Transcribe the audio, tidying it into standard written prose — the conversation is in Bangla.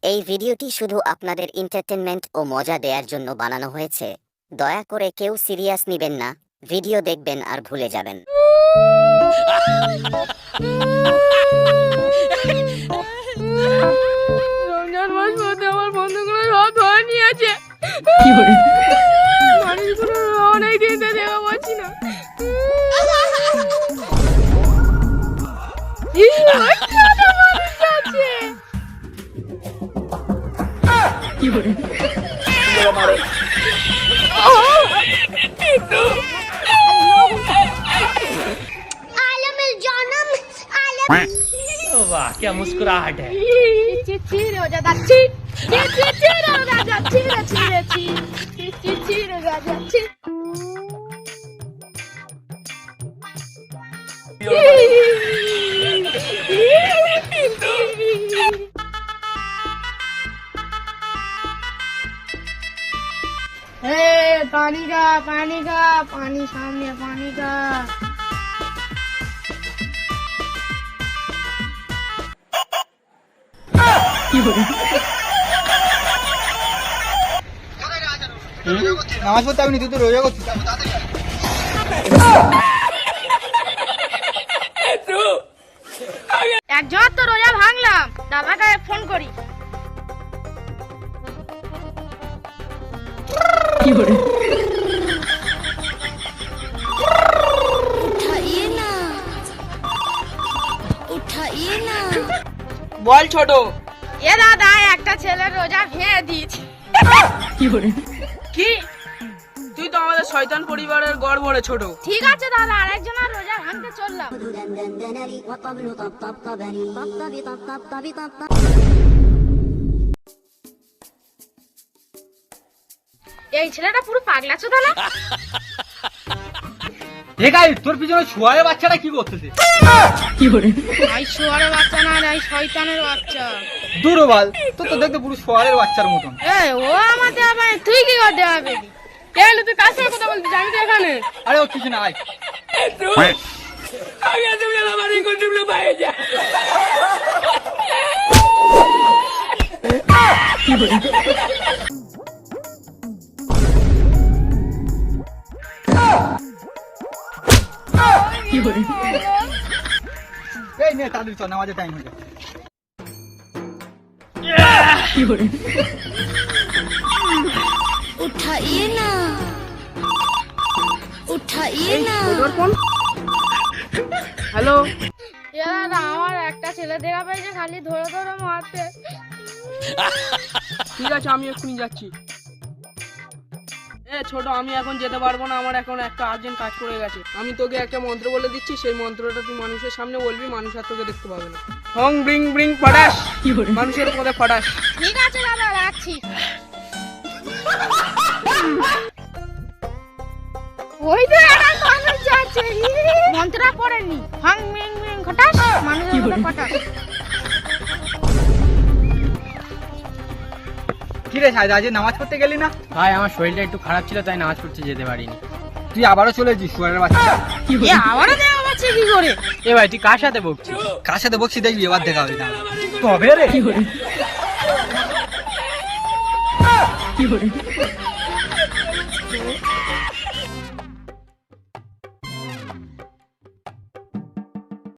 এই ভিডিওটি শুধু আপনাদের এন্টারটেইনমেন্ট ও মজা দেওয়ার জন্য বানানো হয়েছে। দয়া করে কেউ সিরিয়াস নেবেন না। ভিডিও দেখবেন আর ভুলে যাবেন। রমজান মাস মধ্যে আমার বন্ধুগুলো সব ধরে নিয়েছে। মানুষগুলো অনেক দিন থেকে দেখা পাচ্ছি না। वाह क्या मुस्कुराहट है। पानी का पानी सामने पानी का। নামাজ পড়তে আমি তুই তো রোজা করছিস। একজন তো রোজা ভাঙলাম, দাদাকে ফোন করি। বল ছোট। এ দাদা, একটা ছেলের রোজা ভেঙে দিয়েছি। কি তুই তো আমাদের শয়তান পরিবারের গর্ব রে ছোট। ঠিক আছে দাদা, আরেকজনের রোজা ভাঙতে চললাম। এই ছেলেটা পুরো পাগলা চোদা না? তোর পিছনে শুয়ারের বাচ্চাটা কি করতেছে? এই শুয়ারের বাচ্চা না, এই শয়তানের বাচ্চা। দূর বাল, তোর তো দেখতে পুরো শুয়ারের বাচ্চার মতন। ও আমাদের আবার তুই কি করতে হবে? তুই কার সঙ্গে কথা বলছিস? আমি তো এখানে। আরে ও কিছু না, আয়। এই নে তাড়াতাড়ি চল, নামাজের টাইম হয়ে যাবে। উঠাইয়ে না। হ্যালো, দাদা, আমার একটা ছেলে দেখা পাইছে, খালি ধরে ধরে মারতে। ঠিক আছে, আমি এক্ষুনি যাচ্ছি। ছোট, আমি এখন যেতে পারবো না, আমার এখন একটা আর্জেন্ট কাজ পড়ে গেছে। আমি তোকে একটা মন্ত্র বলে দিচ্ছি, সেই মন্ত্রটা তুই মানুষের সামনে বলবি, মানুষ আর তোকে দেখতে পাবে না। হং ব্রিং ব্রিং ফটাস, মানুষের পদে ফটাস। ঠিক আছে দাদা, রাখছি। ওই তো একটা মানুষ যাচ্ছে, মন্ত্রটা পড়েনি। হং ব্রিং ব্রিং ফটাস, মানুষের পদে ফটাস। কি রে সাহেব, আজ নামাজ পড়তে গেলি না? ভাই আমার শরীরটা একটু খারাপ ছিল, তাই নামাজ পড়তে যেতে পারিনি। তুই আবারও চলে এসেছিস শুয়ারের বাচ্চা। আমারও দেখা পাচ্ছে কি করে? এ ভাই তুই কার সাথে বকছিস? কার সাথে বকছি দেখবি, এবার দেখা হবে। তবে রে